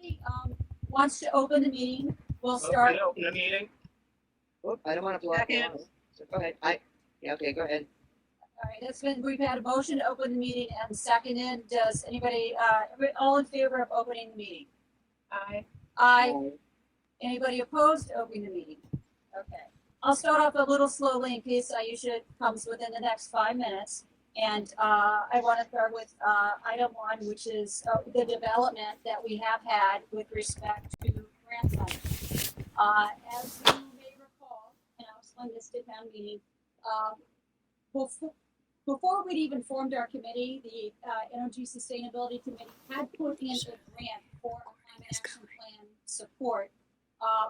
anybody wants to open the meeting, we'll start. Open the meeting. Oh, I don't want to block Second. it. So go ahead. Yeah, okay, go ahead. All right, we've had a motion to open the meeting and seconded. Does anybody, all in favor of opening the meeting? Aye. Aye. Anybody opposed to opening the meeting? Okay. I'll start off a little slowly in case Aisha comes within the next 5 minutes. And I want to start with item 1, which is the development that we have had with respect to grant funding. As you may recall, and I was on this town meeting, before we'd even formed our committee, the Energy Sustainability Committee had put in a grant for a climate action plan support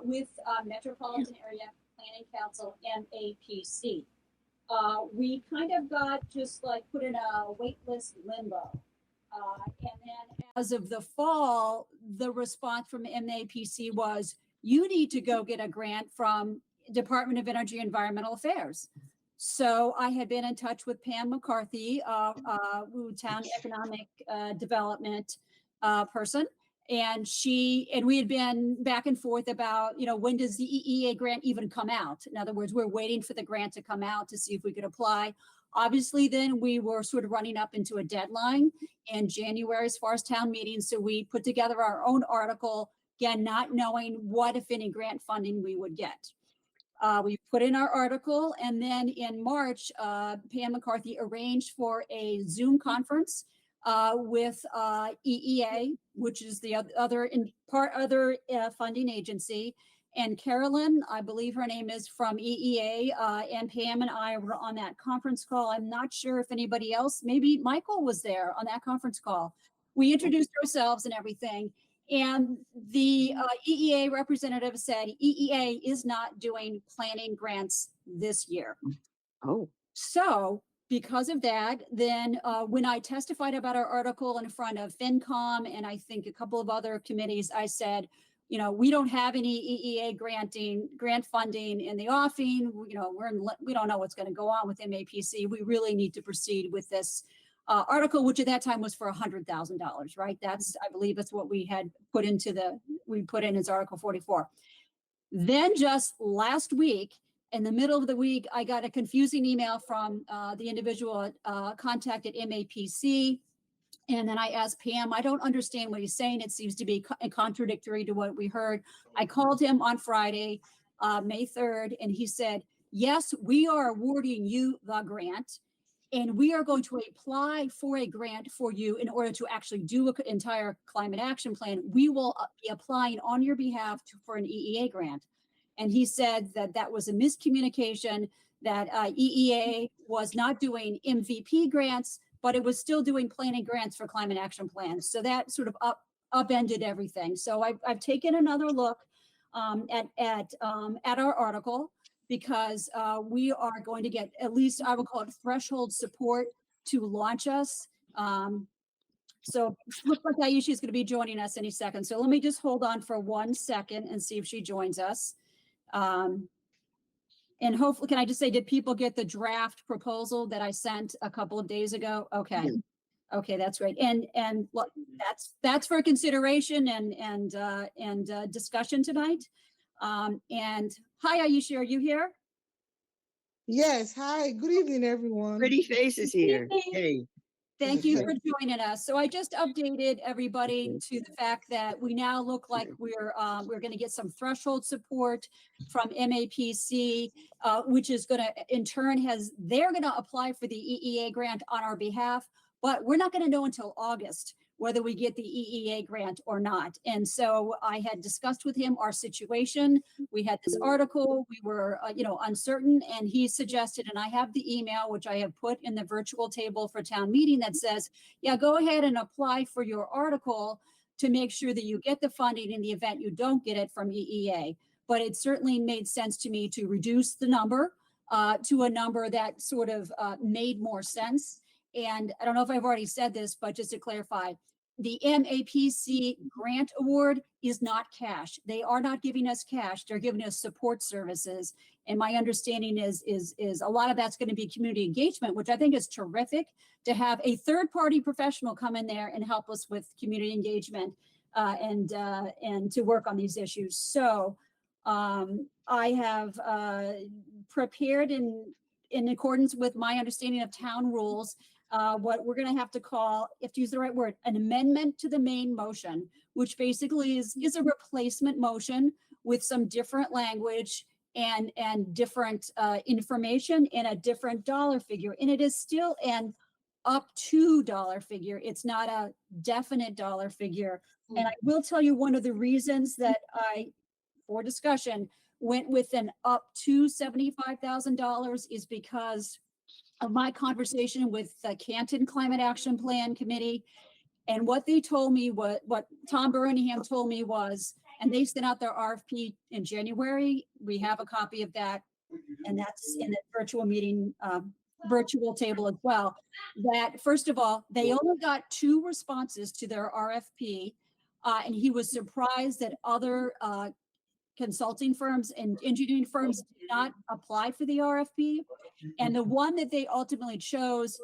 with Metropolitan Area Planning Council, MAPC. We kind of got just like put in a wait list limbo. And then as of the fall, the response from MAPC was, you need to go get a grant from Department of Energy and Environmental Affairs. So I had been in touch with Pam McCarthy, town economic development person. And we had been back and forth about, when does the EEA grant even come out? In other words, we're waiting for the grant to come out to see if we could apply. Obviously, then we were sort of running up into a deadline in January as far as town meetings. So we put together our own article, again, not knowing what, if any, grant funding we would get. We put in our article, and then in March, Pam McCarthy arranged for a Zoom conference with EEA, which is the other funding agency, and Carolyn, I believe her name is, from EEA, and Pam and I were on that conference call. I'm not sure if anybody else, maybe Michael was there on that conference call. We introduced ourselves and everything. And the EEA representative said EEA is not doing planning grants this year. Oh. So because of that, then when I testified about our article in front of FinCom and I think a couple of other committees, I said, we don't have any EEA grant funding in the offing. We don't know what's going to go on with MAPC. We really need to proceed with this article, which at that time was for $100,000, right? I believe that's what we had put in as Article 44. Then just last week, in the middle of the week, I got a confusing email from the individual contact at MAPC. And then I asked Pam, I don't understand what he's saying. It seems to be contradictory to what we heard. I called him on Friday, May 3rd, and he said, yes, we are awarding you the grant. And we are going to apply for a grant for you in order to actually do an entire climate action plan. We will be applying on your behalf for an EEA grant. And he said that was a miscommunication, that EEA was not doing MVP grants, but it was still doing planning grants for climate action plans. So that sort of upended everything. So I've taken another look at our article, because we are going to get at least, I would call it, threshold support to launch us. So it looks like Aisha is going to be joining us any second. So let me just hold on for 1 second and see if she joins us. And hopefully, can I just say, did people get the draft proposal that I sent a couple of days ago? Okay. Okay, that's great. And look, that's for consideration and discussion tonight. And hi, Aisha, are you here? Yes. Hi. Good evening, everyone. Pretty faces here. Hey. Thank you for joining us. So I just updated everybody to the fact that we now look like we're going to get some threshold support from MAPC, which is going to, in turn, they're going to apply for the EEA grant on our behalf, but we're not going to know until August whether we get the EEA grant or not. And so I had discussed with him our situation. We had this article, we were, uncertain, and he suggested, and I have the email, which I have put in the virtual table for town meeting, that says, yeah, go ahead and apply for your article to make sure that you get the funding in the event you don't get it from EEA. But it certainly made sense to me to reduce the number to a number that sort of made more sense. And I don't know if I've already said this, but just to clarify, the MAPC grant award is not cash. They are not giving us cash. They're giving us support services. And my understanding is a lot of that's going to be community engagement, which I think is terrific, to have a third-party professional come in there and help us with community engagement. and to work on these issues. So I have prepared in accordance with my understanding of town rules, what we're going to have to call, if to use the right word, an amendment to the main motion, which basically is a replacement motion with some different language and different information and a different dollar figure. And it is still an up to dollar figure. It's not a definite dollar figure. And I will tell you one of the reasons that I, for discussion, went with an up to $75,000 is because of my conversation with the Canton Climate Action Plan Committee. And what they told me, what Tom Birmingham told me was, and they sent out their RFP in January. We have a copy of that, and that's in the virtual meeting, virtual table as well. That first of all, they only got 2 responses to their RFP, and he was surprised that other consulting firms and engineering firms did not apply for the RFP. And the one that they ultimately chose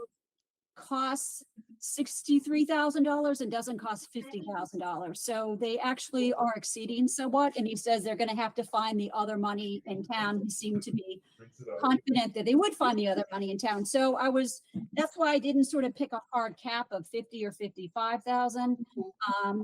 costs $63,000 and doesn't cost $50,000. So they actually are exceeding somewhat. And he says they're going to have to find the other money in town. He seemed to be confident that they would find the other money in town. So that's why I didn't sort of pick a hard cap of 50 or 55,000.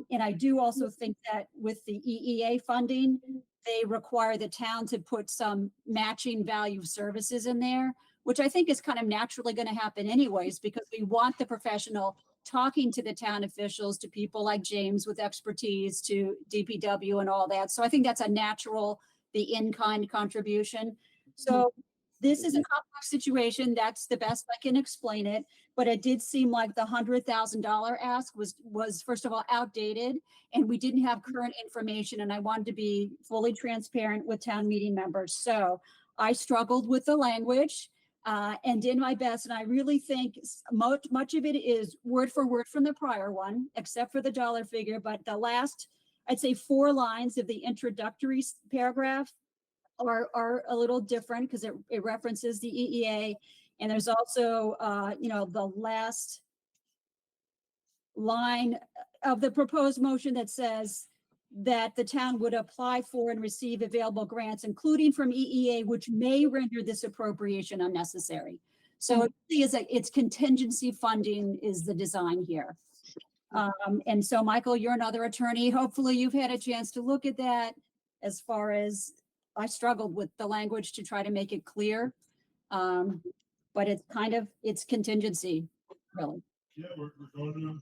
And I do also think that with the EEA funding, they require the town to put some matching value services in there, which I think is kind of naturally going to happen anyways, because we want the professional talking to the town officials, to people like James with expertise, to DPW and all that. So I think that's a natural, the in-kind contribution. So this is a complex situation. That's the best I can explain it. But it did seem like the $100,000 ask was first of all outdated, and we didn't have current information. And I wanted to be fully transparent with town meeting members. So I struggled with the language and did my best. And I really think much of it is word for word from the prior one, except for the dollar figure. But the last, I'd say 4 lines of the introductory paragraph are a little different because it references the EEA. And there's also, the last line of the proposed motion that says that the town would apply for and receive available grants, including from EEA, which may render this appropriation unnecessary. So it really is it's contingency funding is the design here. And so, Michael, you're another attorney. Hopefully you've had a chance to look at that. As far as I struggled with the language to try to make it clear. But it's contingency, really. Yeah, we're coming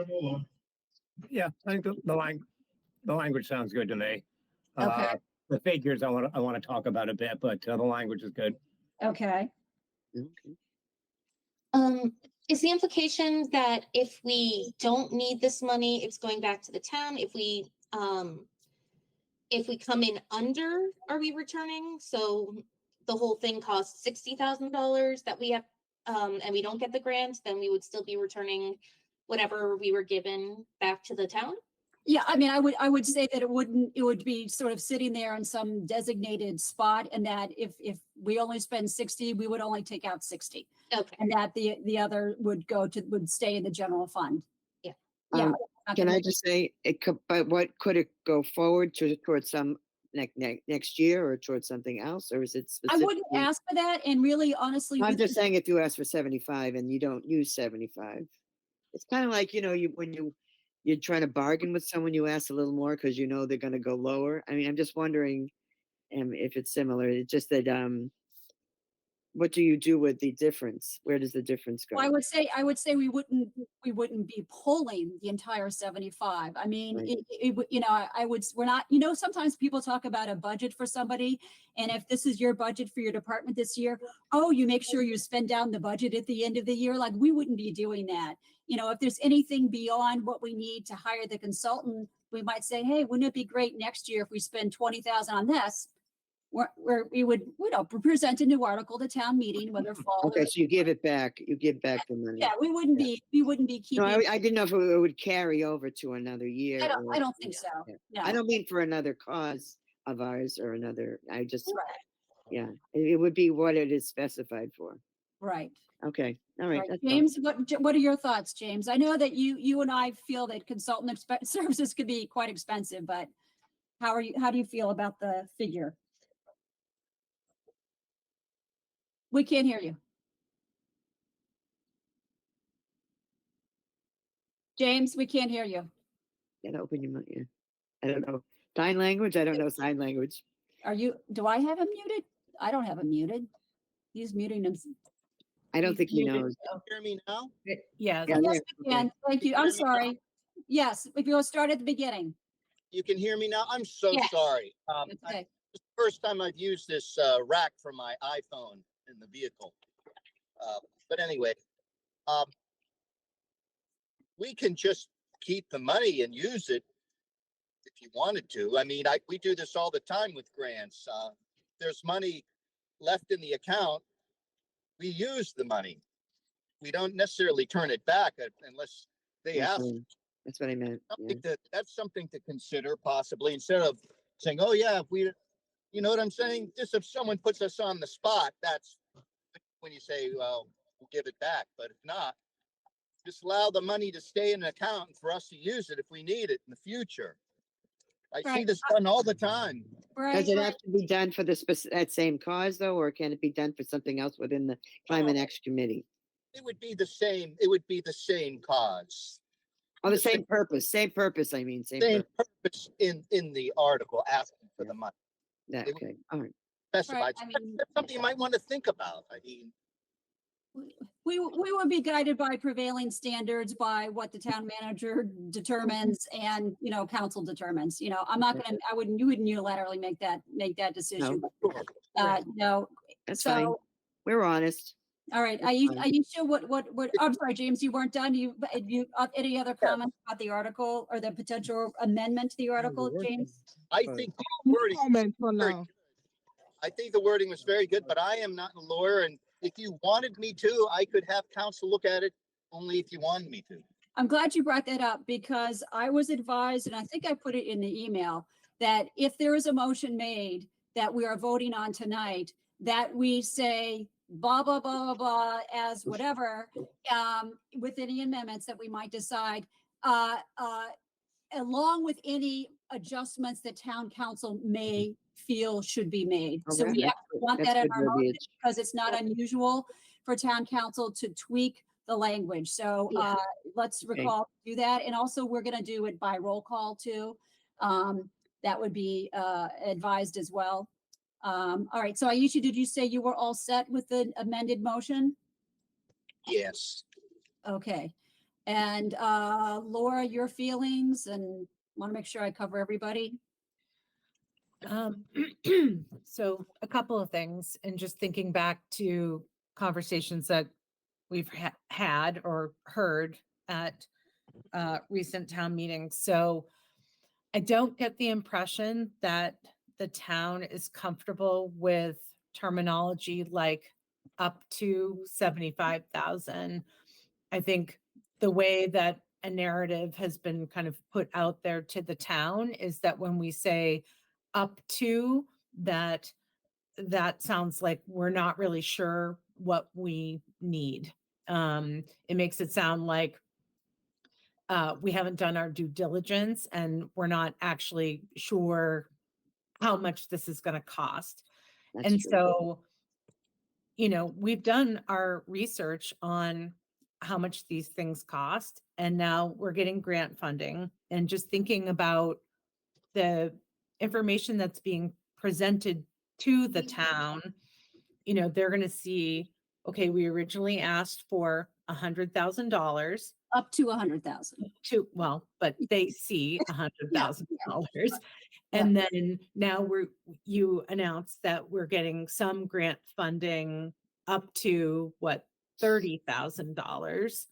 along. Yeah, I think the language sounds good to me. Okay. The figures I want to talk about a bit, but the language is good. Okay. Is the implication that if we don't need this money, it's going back to the town? If we come in under, are we returning? So the whole thing costs $60,000 that we have, and we don't get the grant, then we would still be returning whatever we were given back to the town? Yeah, I mean, I would say that it would be sort of sitting there in some designated spot, and that if we only spend 60, we would only take out 60. Okay. And that the other would stay in the general fund. Yeah. Yeah. Can I just say it could, but what could it go forward towards some next year or towards something else, or is it I wouldn't specifically? ask for that, and really, honestly, I'm with just saying if you ask for 75 and you don't use 75, it's kind of like, when you're trying to bargain with someone, you ask a little more because you know they're going to go lower. I mean, I'm just wondering if it's similar. It's just that what do you do with the difference? Where does the difference go? I would say we wouldn't be pulling the entire 75. I mean, Right. we're not, sometimes people talk about a budget for somebody. And if this is your budget for your department this year, you make sure you spend down the budget at the end of the year. Like, we wouldn't be doing that. If there's anything beyond what we need to hire the consultant, we might say, hey, wouldn't it be great next year if we spend 20,000 on this? Where we would, present a new article to town meeting, whether fall. Okay, so you give it back. You give back the money. Yeah, we wouldn't be keeping. No, I didn't know if it would carry over to another year. I don't think so. Yeah. No. I don't mean for another cause of ours or another. I just, Right. yeah, it would be what it is specified for. Right. Okay, all All right. right, that's all. James, what are your thoughts, James? I know that you and I feel that consultant services could be quite expensive, but how do you feel about the figure? We can't hear you. James, we can't hear you. Gotta open your mouth, yeah. I don't know. Sign language? I don't know sign language. Do I have him muted? I don't have him muted. He's muting him. I don't He's think he muted. knows. Hear me now? Yes. Yeah, Yes, there, we can. Thank Can you. you I'm hear me now? sorry. Yes, if you'll start at the beginning. You can hear me now? I'm so Yes. sorry. It's okay. It's the first time I've used this rack for my iPhone in the vehicle. But anyway, um, we can just keep the money and use it if you wanted to. I mean, we do this all the time with grants. There's money left in the account. We use the money. We don't necessarily turn it back unless they That's ask. what I- that's what I meant. Yeah. That's something to consider possibly, instead of saying, oh yeah, if we, you know what I'm saying? Just if someone puts us on the spot, that's when you say, well, we'll give it back. But if not, just allow the money to stay in an account and for us to use it if we need it in the future. I see Right. this done all the time. Right, Does it right. have to be done for that same cause though, or can it be done for something else within the Climate Action Committee? It would be the same. It would be the same cause. Oh, the The same- same purpose, I mean, same Same purpose. purpose in the article asking for the money. Yeah, it- okay, all right. Specified. Right, I mean- That's something you might want to think about. I mean, We would be guided by prevailing standards, by what the town manager determines and, council determines. I'm not gonna, you wouldn't unilaterally make that decision. No. That's fine. So, We're honest. all right, That's fine. Aisha, I'm sorry, James, you weren't done. Any other comments about the article or the potential amendment to the article, James? I think the No wording, comment for very now. I think the wording was very good, but I am not a lawyer, and if you wanted me to, I could have counsel look at it only if you wanted me to. I'm glad you brought that up because I was advised, and I think I put it in the email, that if there is a motion made that we are voting on tonight, that we say blah, blah, blah, blah, blah, as whatever, with any amendments that we might decide, along with any adjustments that town council may feel should be made. Oh, So we that's actually good. want That's that in good our motion verbiage. because it's not unusual for town council to tweak the language. So Yeah. let's Okay. recall to do that. And also we're going to do it by roll call too. That would be advised as well. All right. So Aisha, did you say you were all set with the amended motion? Yes. Okay. And Laura, your feelings, and want to make sure I cover everybody. Um, so a couple of things, and just thinking back to conversations that we've had or heard at recent town meetings. So I don't get the impression that the town is comfortable with terminology like up to 75,000. I think the way that a narrative has been kind of put out there to the town is that when we say up to, that sounds like we're not really sure what we need. It makes it sound like we haven't done our due diligence and we're not actually sure how much this is going to cost. That's And true. so, we've done our research on how much these things cost, and now we're getting grant funding. And just thinking about the information that's being presented to the town, they're going to see, okay, we originally asked for $100,000. Up to 100,000. But they see $100,000. Yeah. And then now you announced that we're getting some grant funding up to what, $30,000.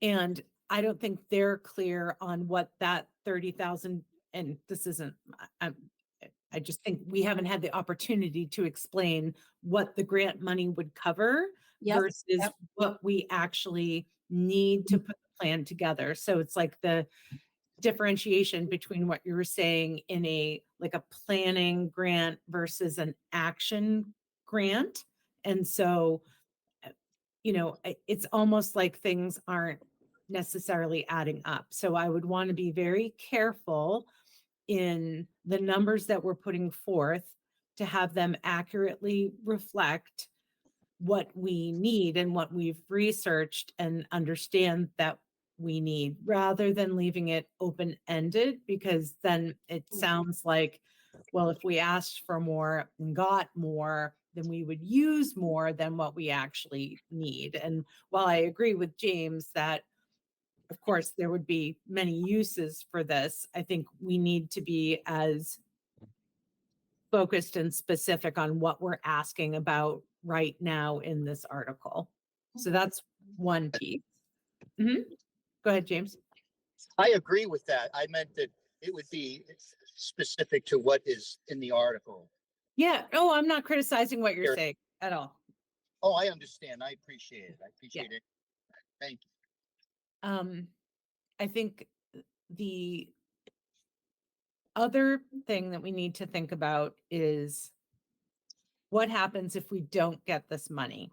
And I don't think they're clear on what that 30,000, and this isn't, I just think we haven't had the opportunity to explain what the grant money would cover versus what we actually need to put the plan together. So it's like the differentiation between what you were saying in a planning grant versus an action grant. And so, it's almost like things aren't necessarily adding up. So I would want to be very careful in the numbers that we're putting forth to have them accurately reflect what we need and what we've researched and understand that we need, rather than leaving it open-ended, because then it sounds like, well, if we asked for more and got more, then we would use more than what we actually need. And while I agree with James that, of course, there would be many uses for this, I think we need to be as focused and specific on what we're asking about right now in this article. So that's one piece. Mhm. Go ahead, James. I agree with that. I meant that it would be specific to what is in the article. Yeah. Oh, I'm not criticizing what you're Sure. saying at all. Oh, I understand. I appreciate it. I appreciate it. Thank you. I think the other thing that we need to think about is what happens if we don't get this money?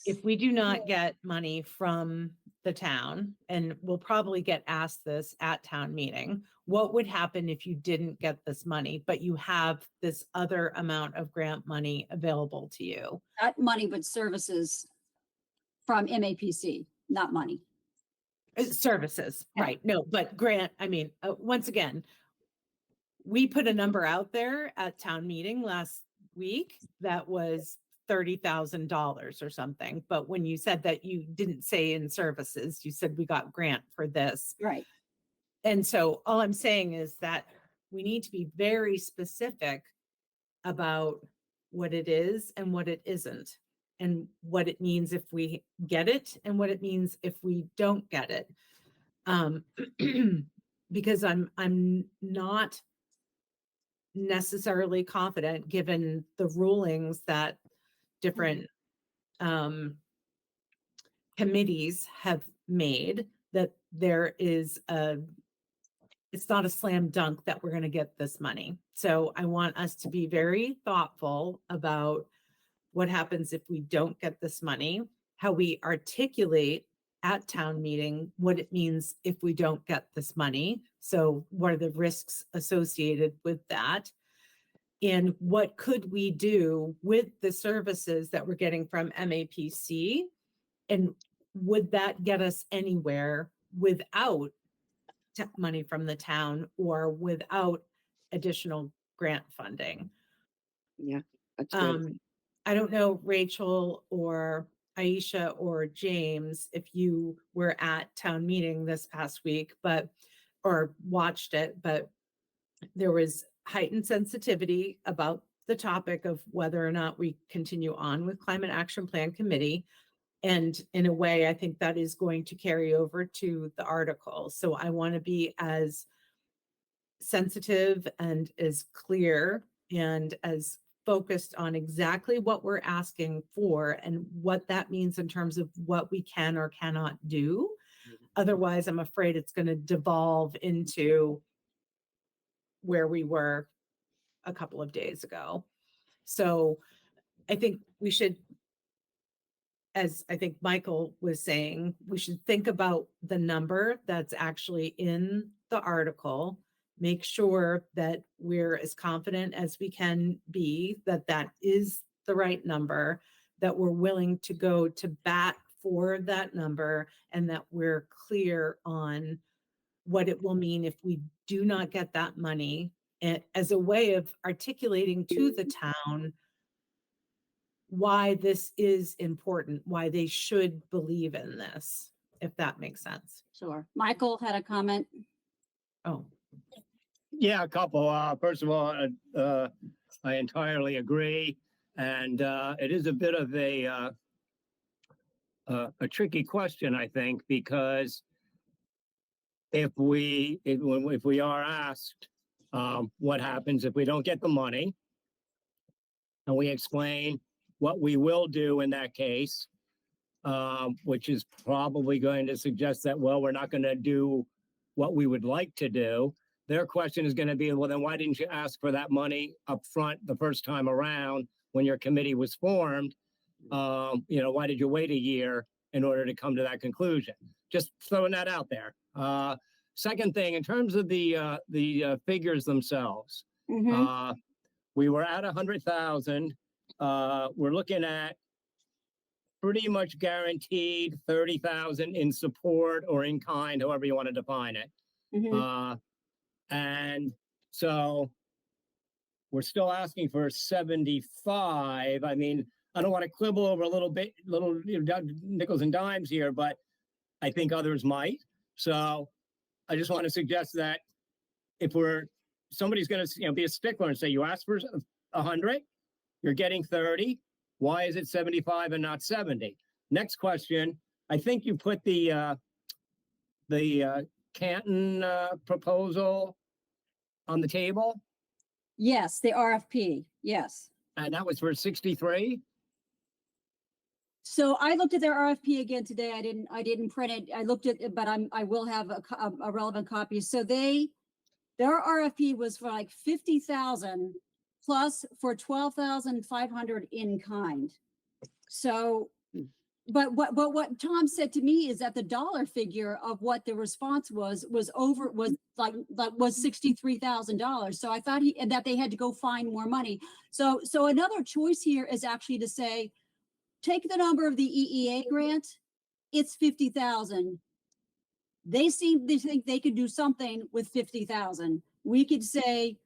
If we do not get money from the town, and we'll probably get asked this at town meeting, what would happen if you didn't get this money, but you have this other amount of grant money available to you? Not money, but services from MAPC, not money. Services, Yeah. right? No, but grant, once again, we put a number out there at town meeting last week that was $30,000 or something. But when you said that, you didn't say in services, you said we got grant for this. Right. And so all I'm saying is that we need to be very specific about what it is and what it isn't, and what it means if we get it and what it means if we don't get it. Because I'm not necessarily confident, given the rulings that different committees have made, that there is it's not a slam dunk that we're going to get this money. So I want us to be very thoughtful about what happens if we don't get this money, how we articulate at town meeting what it means if we don't get this money. So what are the risks associated with that? And what could we do with the services that we're getting from MAPC? And would that get us anywhere without money from the town or without additional grant funding? Yeah, that's good. I don't know, Rachel or Aisha or James, if you were at town meeting this past week, or watched it, but there was heightened sensitivity about the topic of whether or not we continue on with Climate Action Plan Committee. And in a way, I think that is going to carry over to the article. So I want to be as sensitive and as clear and as focused on exactly what we're asking for and what that means in terms of what we can or cannot do. Otherwise, I'm afraid it's going to devolve into where we were a couple of days ago. So I think we should, as I think Michael was saying, we should think about the number that's actually in the article, make sure that we're as confident as we can be that that is the right number, that we're willing to go to bat for that number, and that we're clear on what it will mean if we do not get that money, and as a way of articulating to the town why this is important, why they should believe in this, if that makes sense. Sure. Michael had a comment. Oh, Yeah, a couple. First of all, I entirely agree, and it is a bit of a tricky question, I think, because if we are asked what happens if we don't get the money, and we explain what we will do in that case, which is probably going to suggest that, well, we're not going to do what we would like to do. Their question is going to be, well, then why didn't you ask for that money up front the first time around when your committee was formed. Why did you wait a year in order to come to that conclusion? Just throwing that out there. Second thing, in terms of the figures themselves, Mhm. we were at 100,000. We're looking at pretty much guaranteed 30,000 in support or in kind, however you want to define it. Mhm. And so we're still asking for 75. I mean, I don't want to quibble over little nickels and dimes here, but I think others might. So I just want to suggest that if somebody's going to be a stickler and say, you asked for 100, you're getting 30. Why is it 75 and not 70? Next question. I think you put the Canton proposal on the table, Yes, the RFP. Yes. and that was for 63. So I looked at their RFP again today. I didn't print it. I looked at it, but I will have a relevant copy. So their RFP was for like 50,000 plus for 12,500 in kind. So, but what Tom said to me is that the dollar figure of what the response was $63,000. So I thought and that they had to go find more money. So another choice here is actually to say, take the number of the EEA grant, it's 50,000. They seem to think they could do something with 50,000. We could say,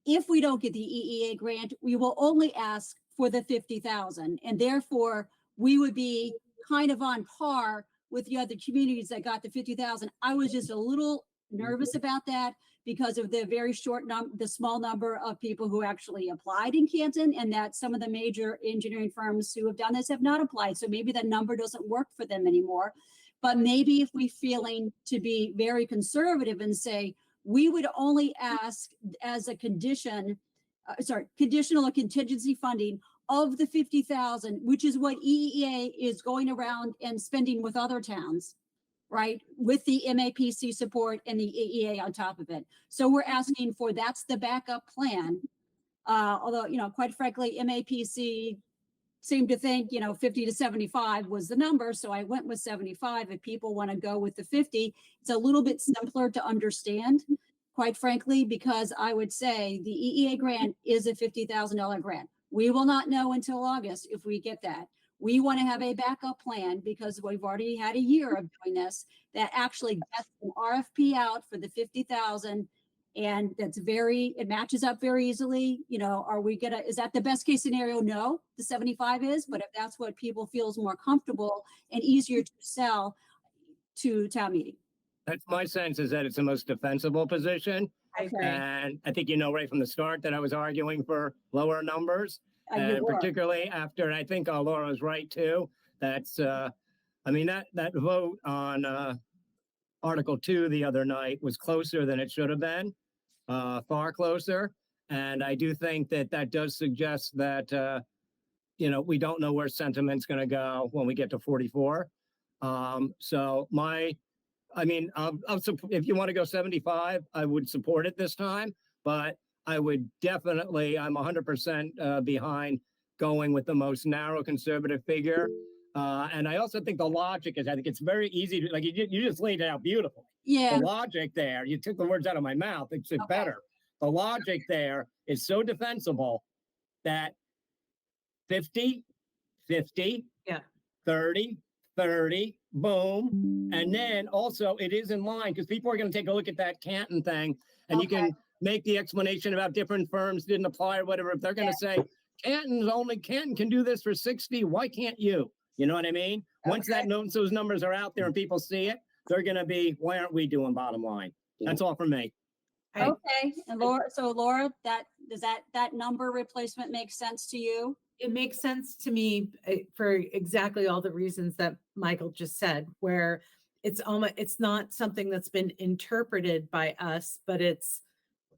if we don't get the EEA grant, we will only ask for the 50,000. And therefore we would be kind of on par with the other communities that got the 50,000. I was just a little nervous about that because of the very the small number of people who actually applied in Canton, and that some of the major engineering firms who have done this have not applied. So maybe that number doesn't work for them anymore. But maybe if we're feeling to be very conservative and say, we would only ask as a condition, conditional or contingency funding of the 50,000, which is what EEA is going around and spending with other towns, right? With the MAPC support and the EEA on top of it. So we're asking for, that's the backup plan. Although, quite frankly, MAPC seemed to think, 50 to 75 was the number. So I went with 75. If people want to go with the 50, it's a little bit simpler to understand, quite frankly, because I would say the EEA grant is a $50,000 grant. We will not know until August if we get that. We want to have a backup plan because we've already had a year of doing this, that actually gets an RFP out for the 50,000. And it matches up very easily. Is that the best case scenario? No, the 75 is, but if that's what people feel is more comfortable and easier to sell to town meeting. That's my sense, is that it's the most defensible position. I agree. And I think right from the start that I was arguing for lower numbers. And particularly after, and I think Laura was right too. That's, that vote on Article 2 the other night was closer than it should have been. Far closer. And I do think that does suggest that, we don't know where sentiment's going to go when we get to 44. So if you want to go 75, I would support it this time, but I would definitely, I'm 100% behind going with the most narrow conservative figure. And I also think the logic is, I think it's very easy to, like, you just laid it out beautifully. Yeah. The logic there, you took the words out of my mouth. It's better. The logic there is so defensible that 50, 50, 30, 30, boom. And then also it is in line because people are going to take a look at that Canton thing and you can make the explanation about different firms didn't apply or whatever. If they're going to say Canton can do this for 60, why can't you? You know what I mean? Once those numbers are out there and people see it, they're going to be, why aren't we doing bottom line? That's all from me. Okay. And Laura, does that number replacement make sense to you? It makes sense to me for exactly all the reasons that Michael just said, where it's not something that's been interpreted by us, but it's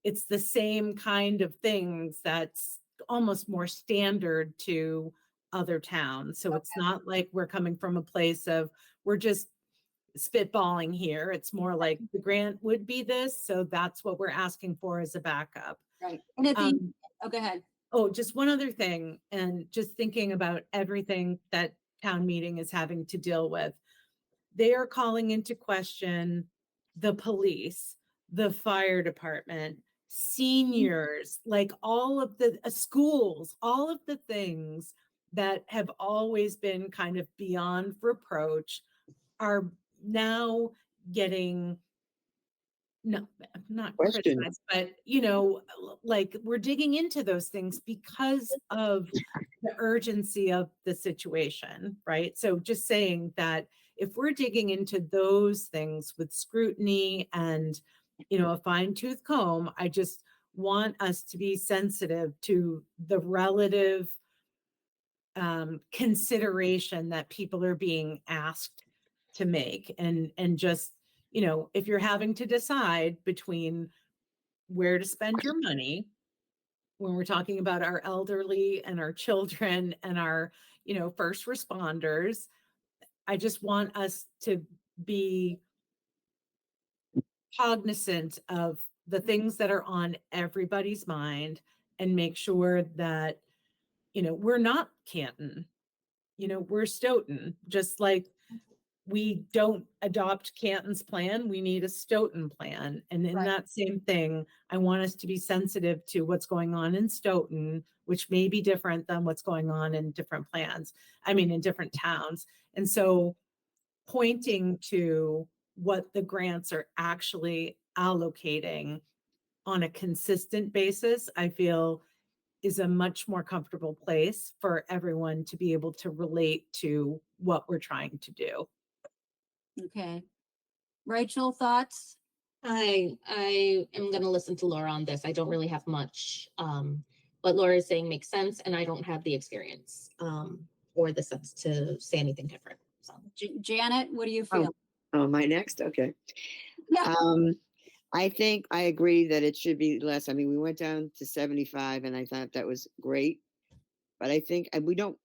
the same kind of things that's almost more standard to other towns. So it's not like we're coming from a place of we're just spitballing here. It's more like the grant would be this. So that's what we're asking for as a backup. Right. And go ahead. Oh, just one other thing, and just thinking about everything that town meeting is having to deal with. They are calling into question the police, the fire department, seniors, like all of the schools, all of the things that have always been kind of beyond reproach are now getting no, not Question. criticized, but like we're digging into those things because of the urgency of the situation, right? So just saying that if we're digging into those things with scrutiny and, a fine tooth comb, I just want us to be sensitive to the relative consideration that people are being asked to make and just if you're having to decide between where to spend your money when we're talking about our elderly and our children and our first responders, I just want us to be cognizant of the things that are on everybody's mind and make sure that we're not Canton, we're Stoughton, just like we don't adopt Canton's plan, we need a Stoughton plan. And in Right. that same thing, I want us to be sensitive to what's going on in Stoughton, which may be different than what's going on in different plans. I mean, in different towns. And so pointing to what the grants are actually allocating on a consistent basis, I feel is a much more comfortable place for everyone to be able to relate to what we're trying to do. Okay. Rachel, thoughts? I am gonna listen to Laura on this. I don't really have much. What Laura is saying makes sense, and I don't have the experience or the sense to say anything different. So Janet, what do you feel? Oh, my next? Okay. Yeah. I think I agree that it should be less. I mean, we went down to 75 and I thought that was great. But I think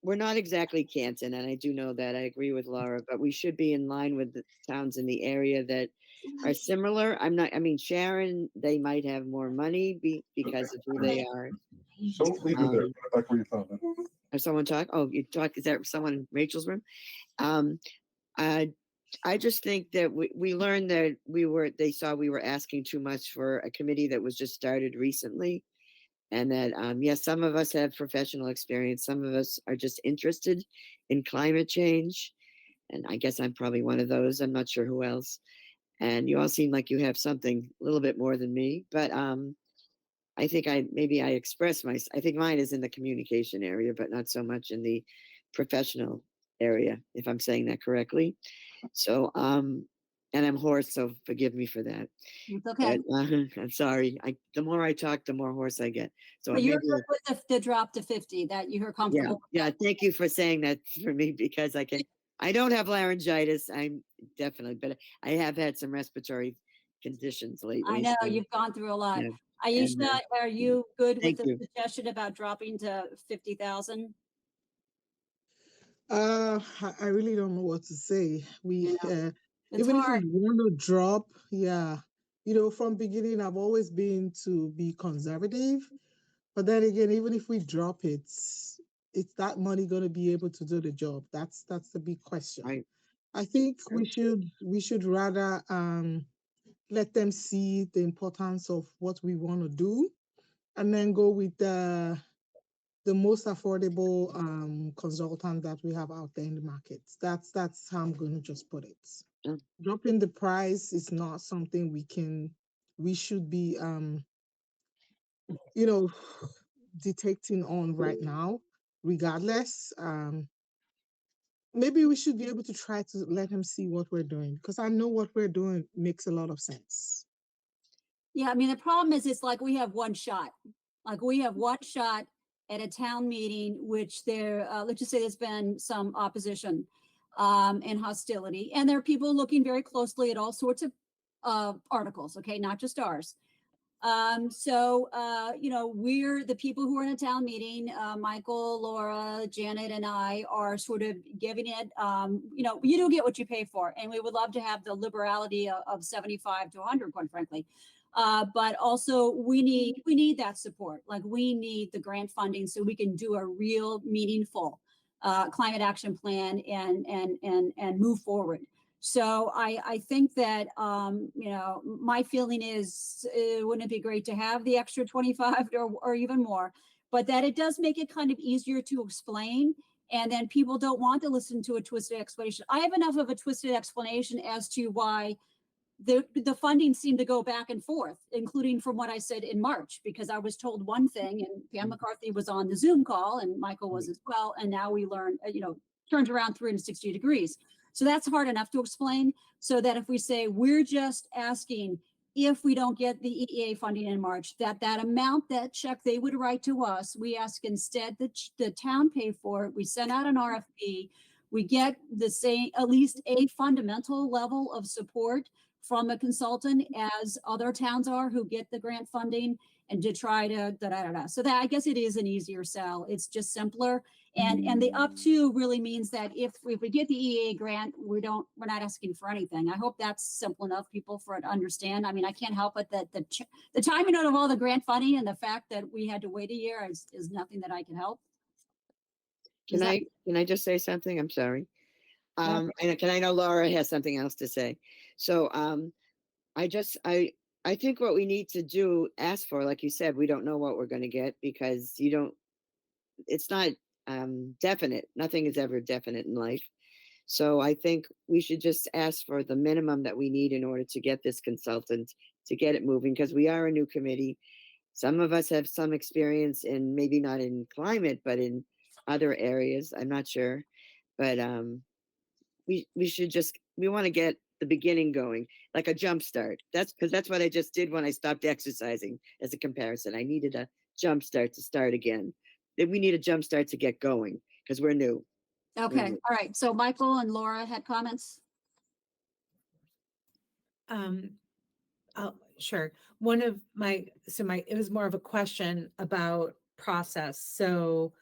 we're not exactly Canton, and I do know that. I agree with Laura, but we should be in line with the towns in the area that are similar. I mean, Sharon, they might have more money because of who they are. Don't leave it there. Put it back where you found it. Has someone talk? Oh, you talk, is that someone in Rachel's room? I just think that we learned that they saw we were asking too much for a committee that was just started recently. And that, yes, some of us have professional experience. Some of us are just interested in climate change. And I guess I'm probably one of those. I'm not sure who else. And you all seem like you have something a little bit more than me. But I think I express I think mine is in the communication area, but not so much in the professional area, if I'm saying that correctly. So, and I'm hoarse, so forgive me for that. It's okay. But, I'm sorry. The more I talk, the more hoarse I get. So But you're maybe, good with the drop to 50, that you're comfortable. yeah. Thank you for saying that for me because I don't have laryngitis. I'm definitely, but I have had some respiratory conditions lately. I know so, you've gone through a lot. yeah. Aisha, are you good with Thank the you. suggestion about dropping to 50,000? I really don't know what to say. It's Even if we hard. want to drop, yeah, from beginning, I've always been to be conservative. But then again, even if we drop it, it's that money going to be able to do the job? That's the big question. Right. I think we should rather let them see the importance of what we want to do, and then go with the most affordable consultant that we have out there in the market. That's how I'm going to just put it. Sure. Dropping the price is not something we should be you know detecting on right now. Regardless, maybe we should be able to try to let him see what we're doing, because I know what we're doing makes a lot of sense. Yeah, I mean, the problem is it's like we have one shot. Like we have one shot at a town meeting, which let's just say there's been some opposition and hostility. And there are people looking very closely at all sorts of articles, okay, not just ours. We're the people who are in a town meeting, Michael, Laura, Janet, and I are sort of giving it, you do get what you pay for. And we would love to have the liberality of 75 to 100, quite frankly. But also we need that support. Like we need the grant funding so we can do a real meaningful climate action plan and move forward. So I think that, my feeling is, wouldn't it be great to have the extra 25 or even more, but that it does make it kind of easier to explain. And then people don't want to listen to a twisted explanation. I have enough of a twisted explanation as to why the funding seemed to go back and forth, including from what I said in March, because I was told one thing and Pam McCarthy was on the Zoom call and Michael was as well. And now we learned, turned around 360 degrees. So that's hard enough to explain. So that if we say, we're just asking if we don't get the EEA funding in March, that amount, that check they would write to us, we ask instead that the town pay for it. We send out an RFP. We get the same, at least a fundamental level of support from a consultant as other towns are who get the grant funding, and to try to So that, I guess it is an easier sell. It's just simpler. And the up to really means that if we get the EA grant, we're not asking for anything. I hope that's simple enough people for it to understand. I mean, I can't help it that the timing of all the grant funding and the fact that we had to wait a year is nothing that I can help. Can I just say something? I'm sorry. And I know Laura has something else to say. So I think what we need to do, ask for, like you said, we don't know what we're going to get because it's not definite. Nothing is ever definite in life. So I think we should just ask for the minimum that we need in order to get this consultant, to get it moving, because we are a new committee. Some of us have some experience in, maybe not in climate, but in other areas. I'm not sure. But we want to get the beginning going, like a jump start. That's what I just did when I stopped exercising. As a comparison, I needed a jump start to start again. We need a jump start to get going because we're new. Okay. All right. So Michael and Laura had comments. Sure. One of it was more of a question about process. So,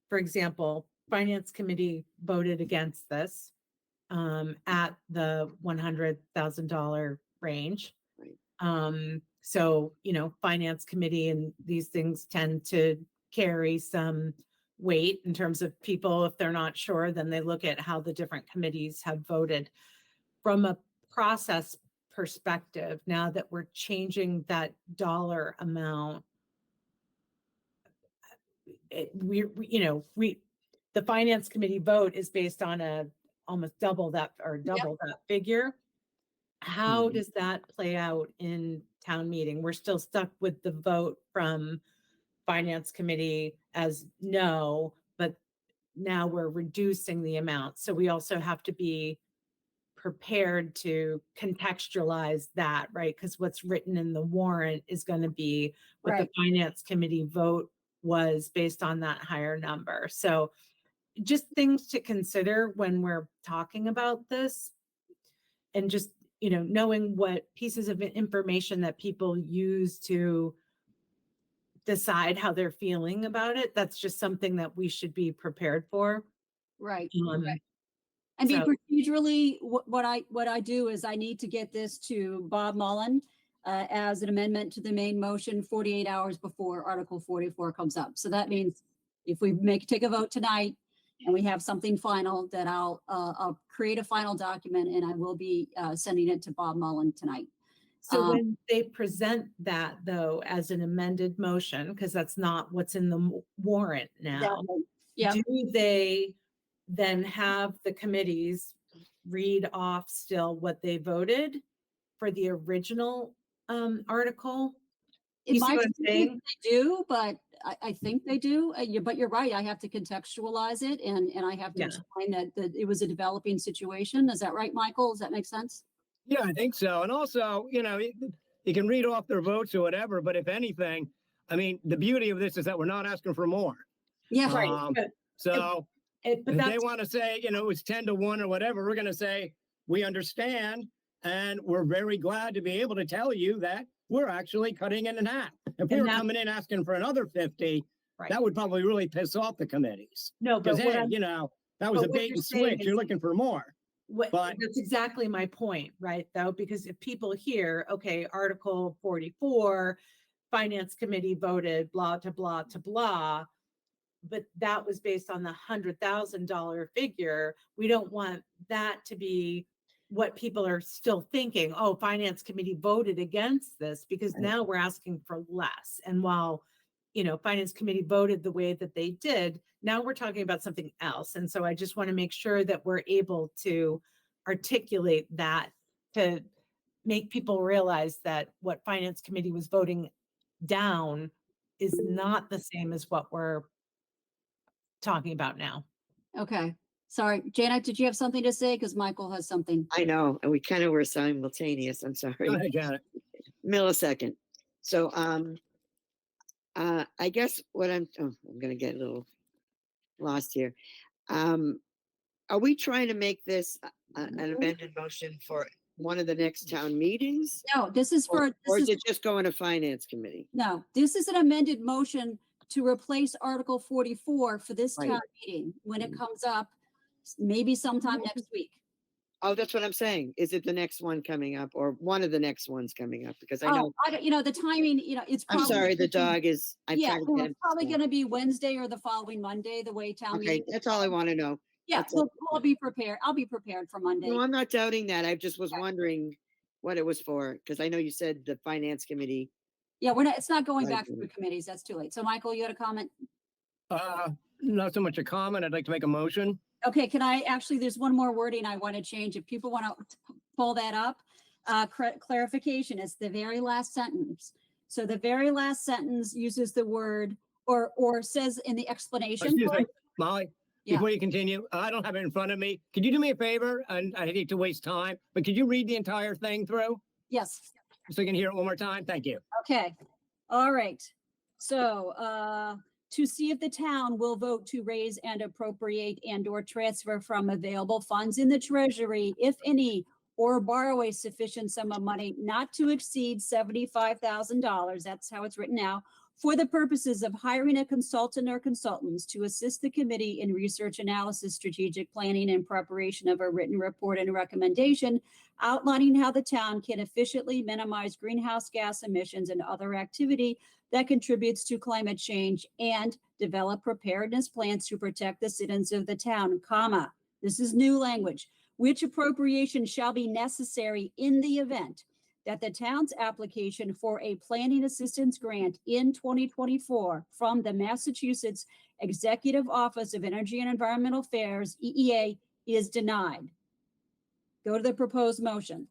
for example, Finance Committee voted against this at the $100,000 range. Right. So, Finance Committee and these things tend to carry some weight in terms of people. If they're not sure, then they look at how the different committees have voted. From a process perspective, now that we're changing that dollar amount, the Finance Committee vote is based on almost double that figure. How does that play out in town meeting? We're still stuck with the vote from Finance Committee as no, but now we're reducing the amount. So we also have to be prepared to contextualize that, right? Because what's written in the warrant is going to be what the Finance Committee vote was based on that higher number. So just things to consider when we're talking about this, and just, knowing what pieces of information that people use to decide how they're feeling about it. That's just something that we should be prepared for. Right. I mean, procedurally, what I do is I need to get this to Bob Mullen as an amendment to the main motion 48 hours before Article 44 comes up. So that means if we take a vote tonight and we have something final, that I'll create a final document and I will be sending it to Bob Mullen tonight. So when they present that, though, as an amended motion, because that's not what's in the warrant now, do they then have the committees read off still what they voted for the original article? In my opinion, they do, but I think they do. But you're right. I have to contextualize it and I have to explain that it was a developing situation. Is that right, Michael? Does that make sense? Yeah, I think so. And also, you can read off their votes or whatever, but if anything, I mean, the beauty of this is that we're not asking for more. Yeah. Right. So if they want to say, it's 10-1 or whatever, we're going to say, we understand. And we're very glad to be able to tell you that we're actually cutting it in half. If we were coming in asking for another 50, that would probably really piss off the committees. No, but that was a bait and switch. You're looking for more. But- That's exactly my point, right? Though, because if people hear, okay, Article 44, Finance Committee voted blah to blah to blah, but that was based on the $100,000 figure. We don't want that to be what people are still thinking. Oh, Finance Committee voted against this, because now we're asking for less. And while, Finance Committee voted the way that they did, now we're talking about something else. And so I just want to make sure that we're able to articulate that to make people realize that what Finance Committee was voting down is not the same as what we're talking about now. Okay. Sorry, Janet, did you have something to say? Because Michael has something. I know, and we kind of were simultaneous. I'm Go sorry. ahead, Janet. Millisecond. So, I guess I'm gonna get a little lost here. Are we trying to make this an amended motion for one of the next town meetings? No, this is for, Or this is is, it just going to finance committee? no, this is an amended motion to replace Article 44 for this Right. town meeting when it comes up, maybe sometime Mm-hmm. next week. Oh, that's what I'm saying. Is it the next one coming up or one of the next ones coming up? Because I Oh, know, I don't, the timing, it's I'm probably. sorry, the dog is, I'm Yeah, trying to well, get it's him. probably to gonna be Wednesday or the following Monday, the way town Okay, meeting. that's all I want to know. Yeah, that's all. I'll be prepared. I'll be prepared for Monday. No, I'm not doubting that. I just was wondering what it was for, because I know you said the finance committee. Yeah, it's not going Right, back to the committees. That's too late. So Michael, you had a comment? Not so much a comment. I'd like to make a motion. Okay, there's one more wording I want to change. If people want to pull that up, clarification, it's the very last sentence. So the very last sentence uses the word or says in the explanation. Excuse me, Molly, Yeah. before you continue, I don't have it in front of me. Could you do me a favor? And I hate to waste time, but could you read the entire thing through Yes. so you can hear it one more time? Thank you. Okay. All right. So, to see if the town will vote to raise and appropriate and or transfer from available funds in the treasury, if any, or borrow a sufficient sum of money not to exceed $75,000, that's how it's written now, for the purposes of hiring a consultant or consultants to assist the committee in research analysis, strategic planning, and preparation of a written report and recommendation outlining how the town can efficiently minimize greenhouse gas emissions and other activity that contributes to climate change and develop preparedness plans to protect the citizens of the town, comma, this is new language, which appropriation shall be necessary in the event that the town's application for a planning assistance grant in 2024 from the Massachusetts Executive Office of Energy and Environmental Affairs, EEA, is denied. Go to the proposed motion.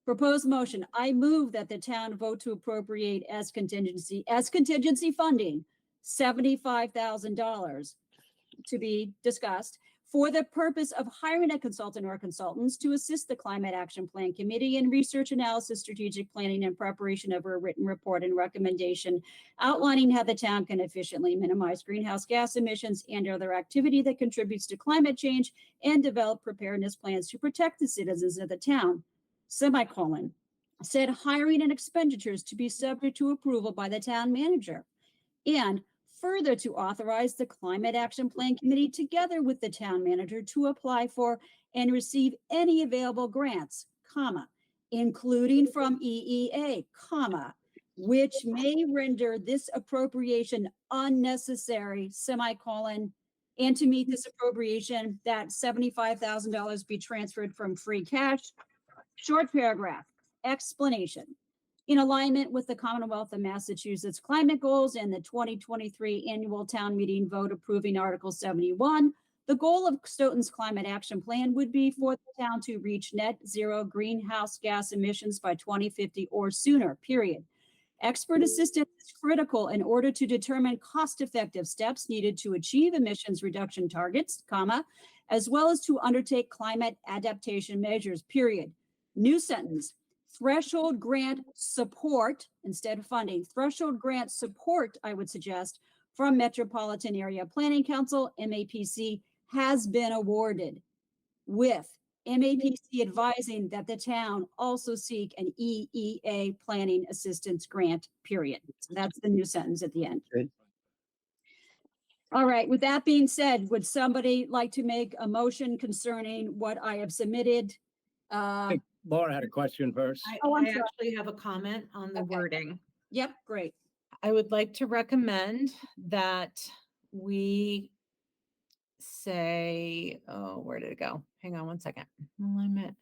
Proposed motion, I move that the town vote to appropriate as contingency funding, $75,000 to be discussed for the purpose of hiring a consultant or consultants to assist the Climate Action Plan Committee in research analysis, strategic planning, and preparation of a written report and recommendation outlining how the town can efficiently minimize greenhouse gas emissions and other activity that contributes to climate change and develop preparedness plans to protect the citizens of the town. Semicolon, said hiring and expenditures to be subject to approval by the town manager. And further to authorize the Climate Action Plan Committee together with the town manager to apply for and receive any available grants, comma, including from EEA, comma, which may render this appropriation unnecessary, semicolon, and to meet this appropriation, that $75,000 be transferred from free cash. Short paragraph, explanation. In alignment with the Commonwealth of Massachusetts climate goals and the 2023 annual town meeting vote approving Article 71, the goal of Stoughton's climate action plan would be for the town to reach net zero greenhouse gas emissions by 2050 or sooner, period. Expert assistance is critical in order to determine cost-effective steps needed to achieve emissions reduction targets, comma, as well as to undertake climate adaptation measures, period. New sentence, threshold grant support instead of funding. Threshold grant support, I would suggest, from Metropolitan Area Planning Council, MAPC, has been awarded, with MAPC advising that the town also seek an EEA planning assistance grant, period. So that's the new sentence at the end. Good. All right, with that being said, would somebody like to make a motion concerning what I have submitted? I think Laura had a question first. Oh, I'm I sorry. actually have a comment on the Okay. wording. Yep, great. I would like to recommend that we say, oh, where did it go? Hang on one second. Alignment.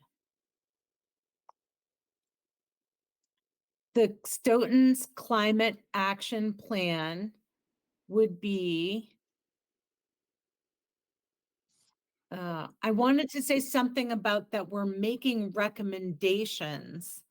The Stoughton's climate action plan would be, I wanted to say something about that we're making recommendations,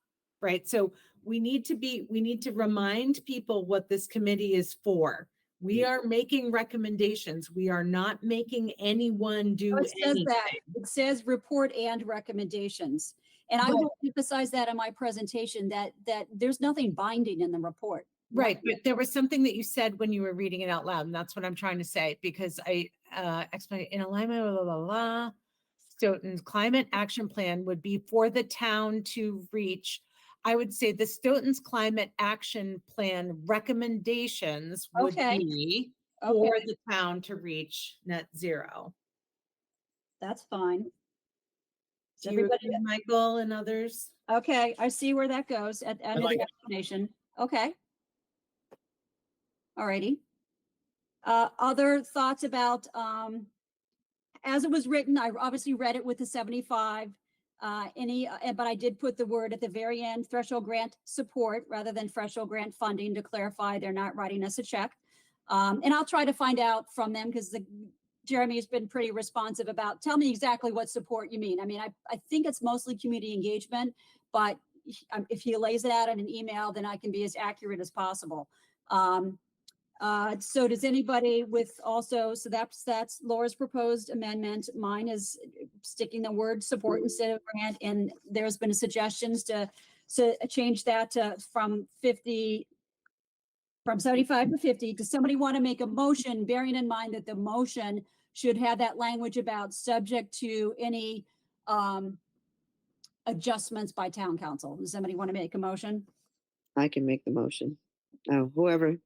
right? So we need to remind people what this committee is for. We are making recommendations. We are not making anyone do It says anything. that, it says report and recommendations. And I But- will emphasize that in my presentation, that there's nothing binding in the report. Right, but there was something that you said when you were reading it out loud, and that's what I'm trying to say, because I explained in alignment, blah, blah, blah. Stoughton's climate action plan would be for the town to reach. I would say the Stoughton's climate action plan recommendations would Okay. be Okay, for the town to reach net zero. that's fine. Do you Everybody, agree, Michael and others? okay, I see where that goes at end of like the it. explanation. Okay. All righty. Other thoughts about, as it was written, I obviously read it with the 75. But I did put the word at the very end, threshold grant support rather than threshold grant funding, to clarify they're not writing us a check. And I'll try to find out from them, because Jeremy has been pretty responsive about, tell me exactly what support you mean. I mean, I think it's mostly community engagement, but if he lays it out in an email, then I can be as accurate as possible. So does anybody with also, so that's Laura's proposed amendment. Mine is sticking the word support instead of grant, and there's been suggestions to change that to from 75 to 50. Does somebody want to make a motion, bearing in mind that the motion should have that language about subject to any adjustments by town council? Does somebody want to make a motion? I can make the motion. Oh, whoever.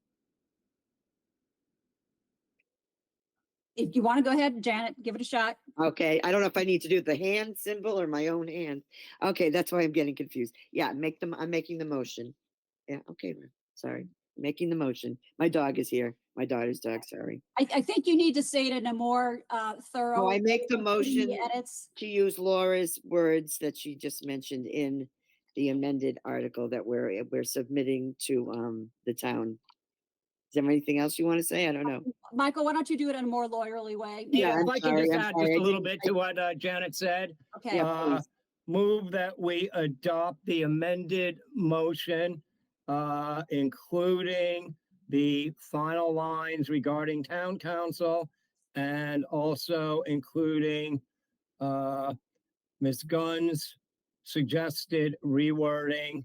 If you want to go ahead, Janet, give it a shot. Okay, I don't know if I need to do the hand symbol or my own hand. Okay, that's why I'm getting confused. Yeah, I'm making the motion. Yeah, okay, sorry. Making the motion. My dog is here. My daughter's dog, sorry. I think you need to say it in a more thorough. Oh, I make the including motion edits. to use Laura's words that she just mentioned in the amended article that we're submitting to the town. Is there anything else you want to say? I don't know. Michael, why don't you do it in a more lawyerly way? Yeah, If I'm I can sorry, just I'm add sorry, just I a little didn't- bit to what Janet said. Okay, Yeah, Uh, please. Move that we adopt the amended motion, including the final lines regarding town council, and also including Ms. Gunn's suggested rewording,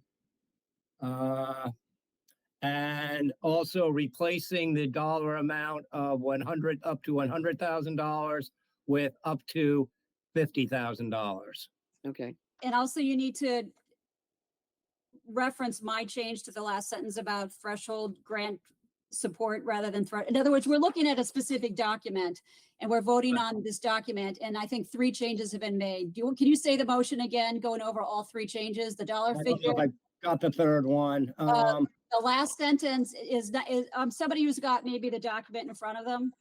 and also replacing the dollar amount of up to $100,000 with up to $50,000. Okay, and also you need to reference my change to the last sentence about threshold grant support rather than in other words, we're looking at a specific document and we're voting on this document, and I think 3 changes have been made. Can you say the motion again, going over all 3 changes, the dollar I don't know figure? if I got the third one. The last sentence is somebody who's got maybe the document in front of them.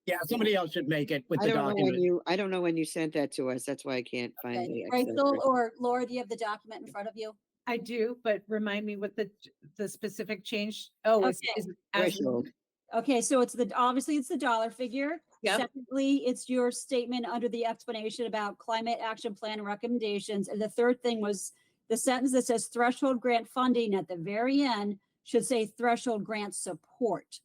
Yeah, somebody else should make it with I the don't know when document. I don't know when you sent that to us. That's why I can't find Okay. the. Rachel or Laura, do you have the document in front of you? I do, but remind me what the specific change. Oh, Okay. is as Threshold. Okay, so obviously it's the dollar figure. Yep. Secondly, it's your statement under the explanation about climate action plan recommendations. And the third thing was the sentence that says threshold grant funding at the very end should say threshold grant support.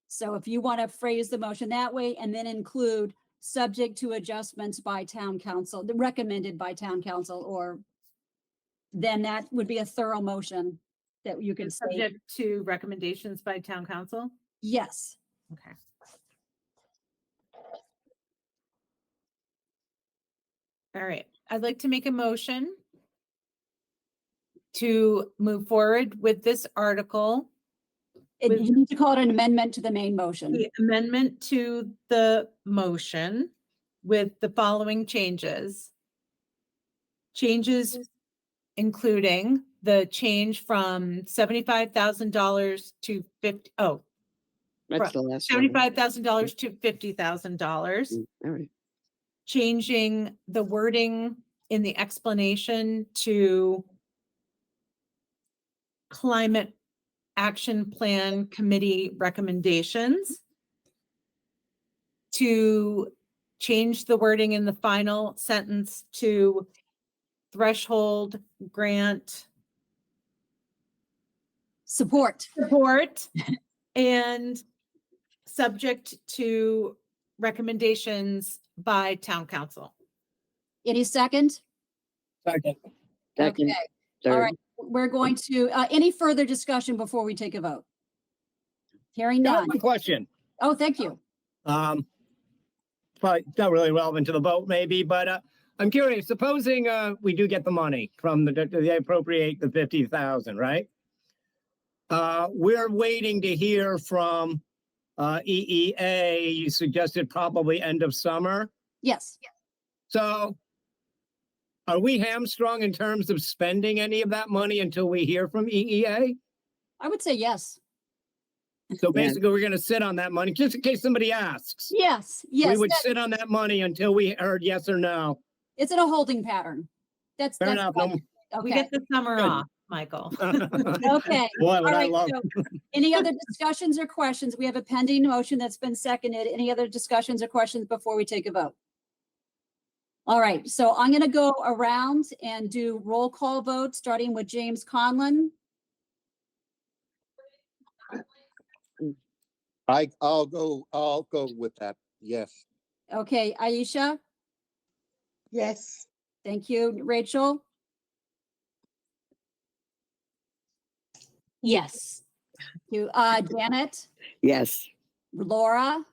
So if you want to phrase the motion that way and then include subject to adjustments by town council, recommended by town council, or then that would be a thorough motion that you can say. subject to recommendations by town council. Yes. Okay. All right, I'd like to make a motion to move forward with this article With- You need to call it an amendment to the main motion. The amendment to the motion with the following changes. Changes including the change from $75,000 to That's the last one. $75,000 to $50,000. All right. Changing the wording in the explanation to climate action plan committee recommendations. To change the wording in the final sentence to threshold grant Support. support and subject to recommendations by town council. Any second? Second. Second, Okay. third. All right. We're going to, any further discussion before we take a vote? Hearing Got none. one question. Oh, thank you. Probably not really relevant to the vote maybe, but I'm curious, supposing we do get the money from they appropriate the 50,000, right? We're waiting to hear from EEA. You suggested probably end of summer. Yes. So are we hamstrung in terms of spending any of that money until we hear from EEA? I would say yes. So basically, we're going to sit on that money just in case somebody asks. Yes. We Yes. would sit on that money until we heard yes or no. It's in a holding pattern. That's Fair that's enough. fine. No, We Okay. get the summer Good. off, Michael. Okay. Boy, All would I right. love. So any other discussions or questions? We have a pending motion that's been seconded. Any other discussions or questions before we take a vote? All right. So I'm going to go around and do roll call votes, starting with James Conlon. I'll go with that. Yes. Okay. Aisha. Yes. Thank you. Rachel. Yes. Thank you. Janet. Yes. Laura.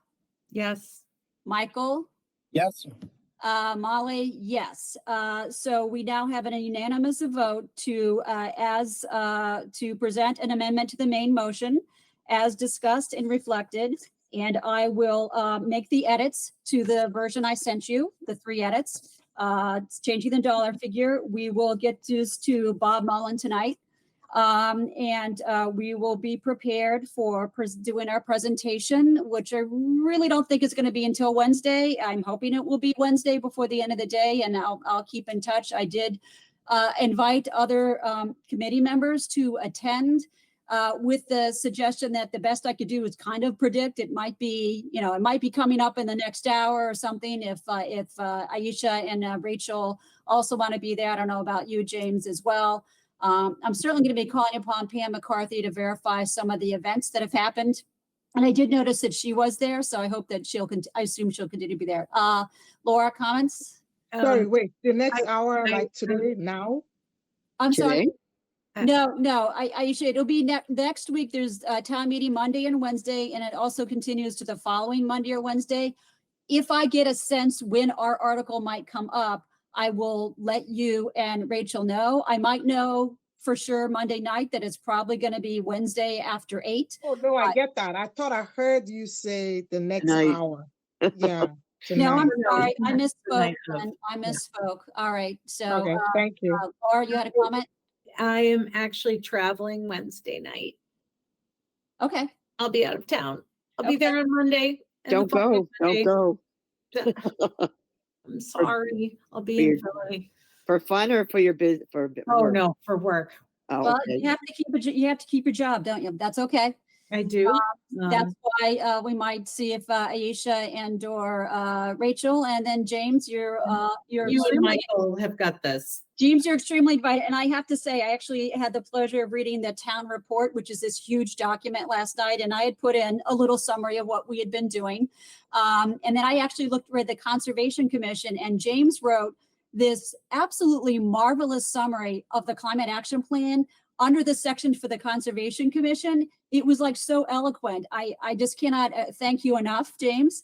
Yes. Michael. Yes. Molly, yes. So we now have a unanimous vote to present an amendment to the main motion as discussed and reflected. And I will make the edits to the version I sent you, the 3 edits. It's changing the dollar figure. We will get this to Bob Mullen tonight. And we will be prepared for doing our presentation, which I really don't think is going to be until Wednesday. I'm hoping it will be Wednesday before the end of the day, and I'll keep in touch. I did invite other committee members to attend with the suggestion that the best I could do is kind of predict. It might be, it might be coming up in the next hour or something. If Aisha and Rachel also want to be there, I don't know about you, James, as well. I'm certainly going to be calling upon Pam McCarthy to verify some of the events that have happened. And I did notice that she was there, so I hope that I assume she'll continue to be there. Laura, comments? Sorry, wait, the next hour, I- like today, now? I'm sorry. Today? No, Aisha, it'll be next week. There's a town meeting Monday and Wednesday, and it also continues to the following Monday or Wednesday. If I get a sense when our article might come up, I will let you and Rachel know. I might know for sure Monday night that it's probably going to be Wednesday after 8. Oh, no, I get that. I thought I heard you say the next Night. hour. Yeah. No, I'm tonight. sorry. I misspoke. Tonight of- And I misspoke. All right. So, Okay, thank you. Laura, you had a comment? I am actually traveling Wednesday night. Okay. I'll be out of town. I'll be Okay. there on Monday. and the Don't go, following don't Monday. go. I'm sorry. I'll be in Weird. Philly. For fun or for your business, Oh, work? no, for work. Oh, Well, okay. you have to keep your job, don't you? That's okay. I do. That's why we might see if Aisha and or Rachel, and then James, you're You and extremely, Michael have got this. James, you're extremely invited. And I have to say, I actually had the pleasure of reading the town report, which is this huge document last night, and I had put in a little summary of what we had been doing. And then I actually read the Conservation Commission, and James wrote this absolutely marvelous summary of the climate action plan under the section for the Conservation Commission. It was like so eloquent. I just cannot thank you enough, James.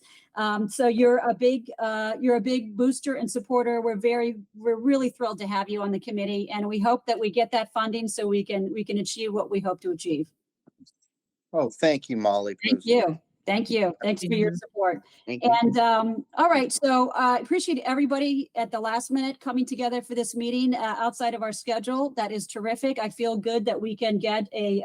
So you're a big booster and supporter. We're really thrilled to have you on the committee, and we hope that we get that funding so we can achieve what we hope to achieve. Oh, thank you, Molly. Thank you. Thank you. Thanks for your Mhm. support. Thank you. And all right, so I appreciate everybody at the last minute coming together for this meeting outside of our schedule. That is terrific. I feel good that we can get a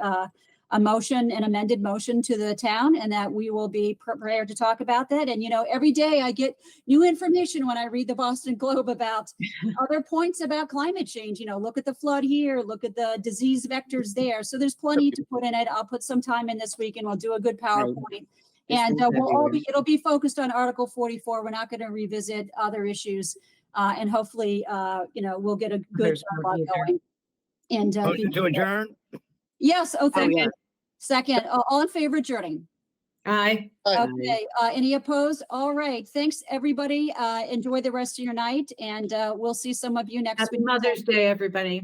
motion, an amended motion to the town, and that we will be prepared to talk about that. And every day I get new information when I read the Boston Globe about other points about climate change. Look at the flood here, look at the disease vectors there. So there's plenty to put in it. I'll put some time in this week and we'll do a good PowerPoint. This And one's we'll all everywhere. it'll be focused on Article 44. We're not going to revisit other issues. And hopefully, we'll get a good There's more dialogue here. going. And Motion to adjourn? yes, thank yeah. you. Second, all in favor of adjourning? Aye. Okay, any opposed? All right, thanks, everybody. Enjoy the rest of your night, and we'll see some of you next Happy week. Mother's Day, everybody.